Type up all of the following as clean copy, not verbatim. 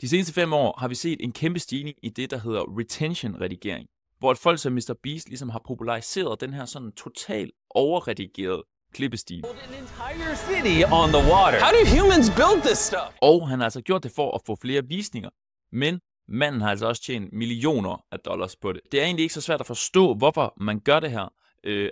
De seneste 5 år har vi set en kæmpe stigning i det, der hedder retention-redigering, hvor et folk som Mr. Beast ligesom har populariseret den her sådan total overredigerede klippestil. Og han har altså gjort det for at få flere visninger, men manden har altså også tjent millioner af dollars på det. Det er egentlig ikke så svært at forstå, hvorfor man gør det her.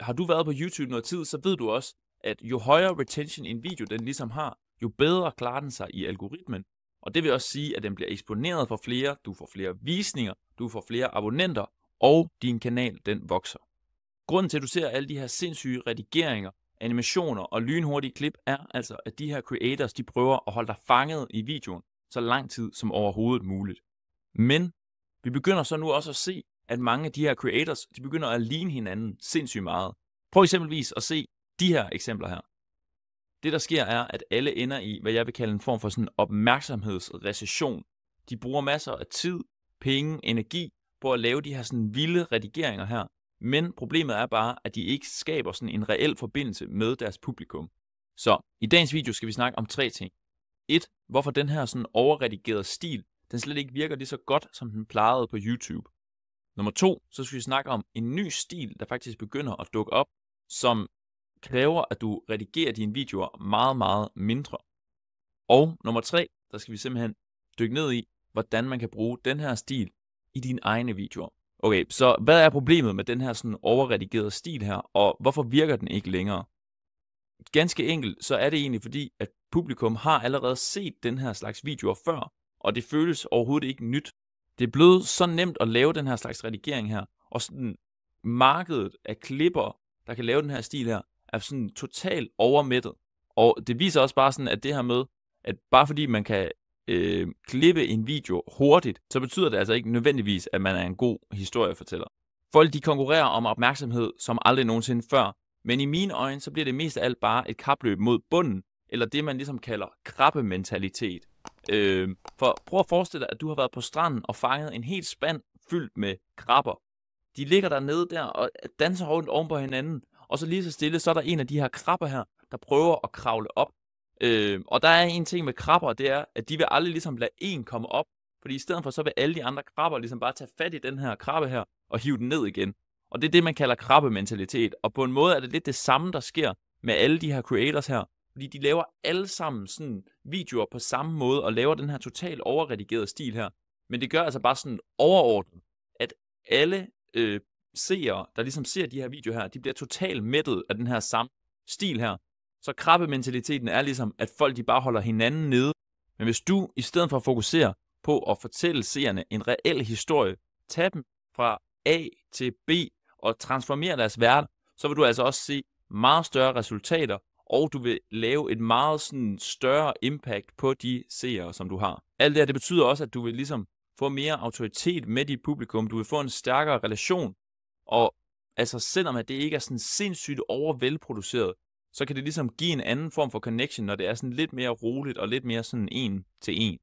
Har du været på YouTube noget tid, så ved du også, at jo højere retention en video den ligesom har, jo bedre klarer den sig i algoritmen. Og det vil også sige, at den bliver eksponeret for flere, du får flere visninger, du får flere abonnenter, og din kanal den vokser. Grunden til, at du ser alle de her sindssyge redigeringer, animationer og lynhurtige klip, er altså, at de her creators, de prøver at holde dig fanget i videoen så lang tid som overhovedet muligt. Men vi begynder så nu også at se, at mange af de her creators, de begynder at ligne hinanden sindssygt meget. Prøv eksempelvis at se de her eksempler her. Det der sker er, at alle ender i, hvad jeg vil kalde en form for sådan opmærksomhedsrecession. De bruger masser af tid, penge, energi på at lave de her sådan vilde redigeringer her. Men problemet er bare, at de ikke skaber sådan en reel forbindelse med deres publikum. Så i dagens video skal vi snakke om 3 ting. 1. Hvorfor den her sådan overredigerede stil, den slet ikke virker lige så godt, som den plejede på YouTube. Nummer 2. Så skal vi snakke om en ny stil, der faktisk begynder at dukke op, som kræver, at du redigerer dine videoer meget, meget mindre. Og nummer 3, der skal vi simpelthen dykke ned i, hvordan man kan bruge den her stil i dine egne videoer. Okay, så hvad er problemet med den her sådan overredigerede stil her, og hvorfor virker den ikke længere? Ganske enkelt, så er det egentlig fordi, at publikum har allerede set den her slags videoer før, og det føles overhovedet ikke nyt. Det er blevet så nemt at lave den her slags redigering her, og sådan markedet af klipper, der kan lave den her stil her, er sådan totalt overmættet. Og det viser også bare sådan, at det her med, at bare fordi man kan klippe en video hurtigt, så betyder det altså ikke nødvendigvis, at man er en god historiefortæller. Folk de konkurrerer om opmærksomhed som aldrig nogensinde før, men i mine øjne, så bliver det mest af alt bare et kapløb mod bunden, eller det man ligesom kalder krabbementalitet. For prøv at forestille dig, at du har været på stranden og fanget en helt spand fyldt med krabber. De ligger dernede der og danser rundt oven på hinanden, og så lige så stille, så er der en af de her krabber her, der prøver at kravle op. Og der er en ting med krabber, det er, at de vil aldrig ligesom lade en komme op, fordi i stedet for så vil alle de andre krabber ligesom bare tage fat i den her krabbe her, og hive den ned igen. Og det er det, man kalder krabbementalitet, og på en måde er det lidt det samme, der sker med alle de her creators her, fordi de laver alle sammen sådan videoer på samme måde, og laver den her totalt overredigerede stil her. Men det gør altså bare sådan overordnet, at alle seere, der ligesom ser de her videoer her, de bliver totalt mættet af den her samme stil her. Så krabbementaliteten er ligesom, at folk de bare holder hinanden nede. Men hvis du i stedet for at fokusere på at fortælle seerne en reel historie, tage dem fra A til B og transformere deres verden, så vil du altså også se meget større resultater, og du vil lave et meget sådan større impact på de seere, som du har. Alt det her, det betyder også, at du vil ligesom få mere autoritet med dit publikum, du vil få en stærkere relation, og altså selvom at det ikke er sådan sindssygt overvelproduceret, så kan det ligesom give en anden form for connection, når det er sådan lidt mere roligt og lidt mere sådan en til en.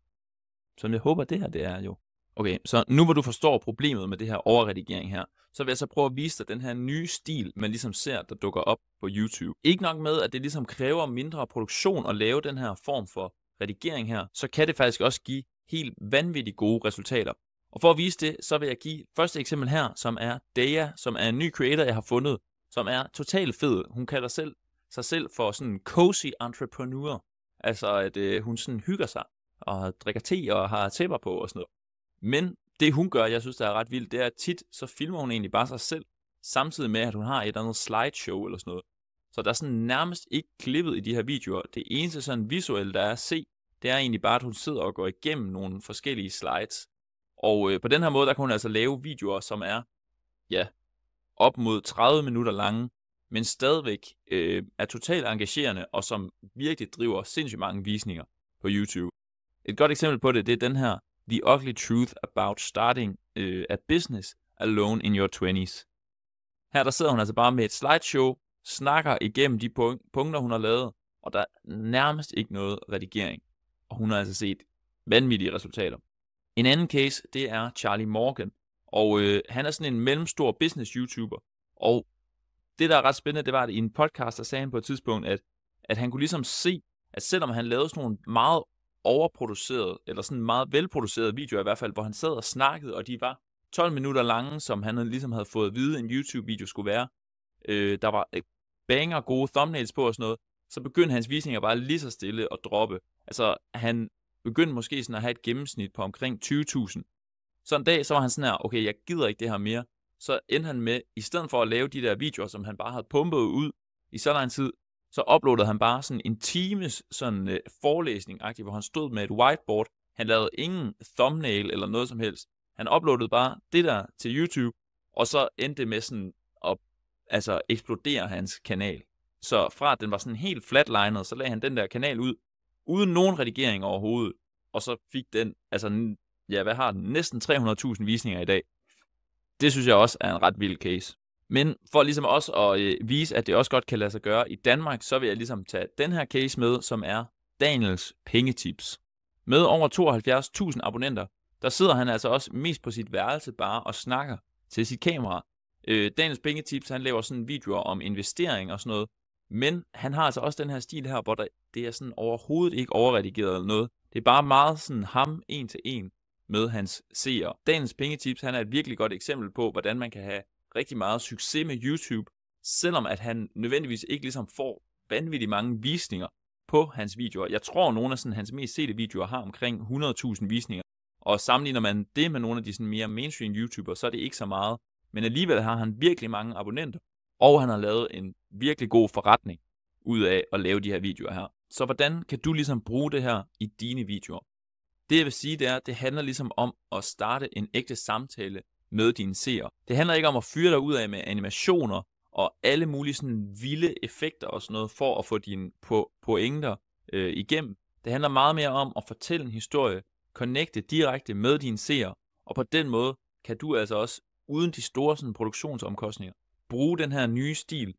Som jeg håber det her det er jo. Okay, så nu hvor du forstår problemet med det her overredigering her, så vil jeg så prøve at vise dig den her nye stil, man ligesom ser, der dukker op på YouTube. Ikke nok med, at det ligesom kræver mindre produktion at lave den her form for redigering her, så kan det faktisk også give helt vanvittigt gode resultater. Og for at vise det, så vil jeg give første eksempel her, som er Daya, som er en ny creator, jeg har fundet, som er totalt fed. Hun kalder sig selv for sådan en cozy entrepreneur. Altså, at hun sådan hygger sig og drikker te og har tæpper på og sådan noget. Men det hun gør, jeg synes, der er ret vildt, det er, at tit så filmer hun egentlig bare sig selv, samtidig med, at hun har et eller andet slideshow eller sådan noget. Så der er sådan nærmest ikke klippet i de her videoer. Det eneste sådan visuelle, der er at se, det er egentlig bare, at hun sidder og går igennem nogle forskellige slides. Og på den her måde, der kan hun altså lave videoer, som er, ja, op mod 30 minutter lange, men stadigvæk er totalt engagerende, og som virkelig driver sindssygt mange visninger på YouTube. Et godt eksempel på det, det er den her, The Ugly Truth About Starting a Business Alone in Your 20s. Her der sidder hun altså bare med et slideshow, snakker igennem de punkter, hun har lavet, og der er nærmest ikke noget redigering. Og hun har altså set vanvittige resultater. En anden case, det er Charlie Morgan, og han er sådan en mellemstor business-YouTuber, og det, der er ret spændende, det var, at i en podcast, der sagde han på et tidspunkt, at han kunne ligesom se, at selvom han lavede sådan nogle meget overproduceret, eller sådan meget velproducerede videoer i hvert fald, hvor han sad og snakkede, og de var 12 minutter lange, som han ligesom havde fået at vide, en YouTube-video skulle være. Der var banger gode thumbnails på og sådan noget. Så begyndte hans visninger bare lige så stille at droppe. Altså, han begyndte måske sådan at have et gennemsnit på omkring 20.000. Så en dag, så var han sådan her, okay, jeg gider ikke det her mere. Så endte han med, i stedet for at lave de der videoer, som han bare havde pumpet ud i så lang tid, så uploadede han bare sådan en times sådan forelæsning-agtigt, hvor han stod med et whiteboard. Han lavede ingen thumbnail eller noget som helst. Han uploadede bare det der til YouTube, og så endte det med sådan at eksplodere hans kanal. Så fra at den var sådan helt flatlinet, så lagde han den der kanal ud, uden nogen redigering overhovedet. Og så fik den, hvad har den? Næsten 300.000 visninger i dag. Det synes jeg også er en ret vild case. Men for ligesom også at vise, at det også godt kan lade sig gøre i Danmark, så vil jeg ligesom tage den her case med, som er Daniels pengetips. Med over 72.000 abonnenter, der sidder han altså også mest på sit værelse bare og snakker til sit kamera. Daniels pengetips, han laver sådan videoer om investering og sådan noget, men han har altså også den her stil her, hvor det er sådan overhovedet ikke overredigeret eller noget. Det er bare meget sådan ham en til en med hans seere. Daniels pengetips, han er et virkelig godt eksempel på, hvordan man kan have rigtig meget succes med YouTube, selvom at han nødvendigvis ikke ligesom får vanvittigt mange visninger på hans videoer. Jeg tror, nogle af sådan hans mest sete videoer har omkring 100.000 visninger, og sammenligner man det med nogle af de sådan mere mainstream YouTubere, så er det ikke så meget. Men alligevel har han virkelig mange abonnenter, og han har lavet en virkelig god forretning ud af at lave de her videoer her. Så hvordan kan du ligesom bruge det her i dine videoer? Det jeg vil sige, det er, at det handler ligesom om at starte en ægte samtale med dine seere. Det handler ikke om at fyre dig ud af med animationer og alle mulige sådan vilde effekter og sådan noget for at få dine pointer igennem. Det handler meget mere om at fortælle en historie, connecte direkte med dine seere, og på den måde kan du altså også uden de store sådan, produktionsomkostninger bruge den her nye stil,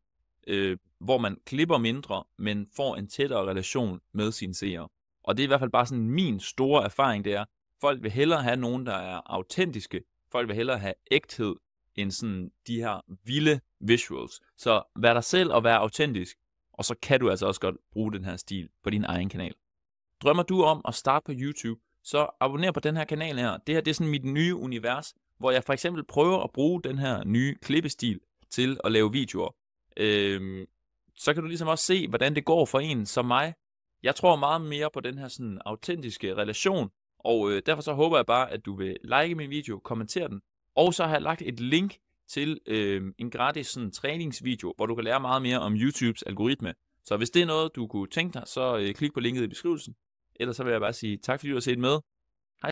hvor man klipper mindre, men får en tættere relation med sine seere. Og det er i hvert fald bare sådan min store erfaring, det er, folk vil hellere have nogen, der er autentiske. Folk vil hellere have ægthed, end sådan de her vilde visuals. Så vær dig selv og vær autentisk, og så kan du altså også godt bruge den her stil på din egen kanal. Drømmer du om at starte på YouTube, så abonner på den her kanal her. Det her det er sådan mit nye univers, hvor jeg for eksempel prøver at bruge den her nye klippestil til at lave videoer. Så kan du ligesom også se, hvordan det går for en som mig. Jeg tror meget mere på den her sådan autentiske relation, og derfor så håber jeg bare, at du vil like min video, kommentere den, og så har jeg lagt et link til en gratis sådan træningsvideo, hvor du kan lære meget mere om YouTubes algoritme. Så hvis det er noget, du kunne tænke dig, så klik på linket i beskrivelsen. Ellers så vil jeg bare sige tak, fordi du har set med.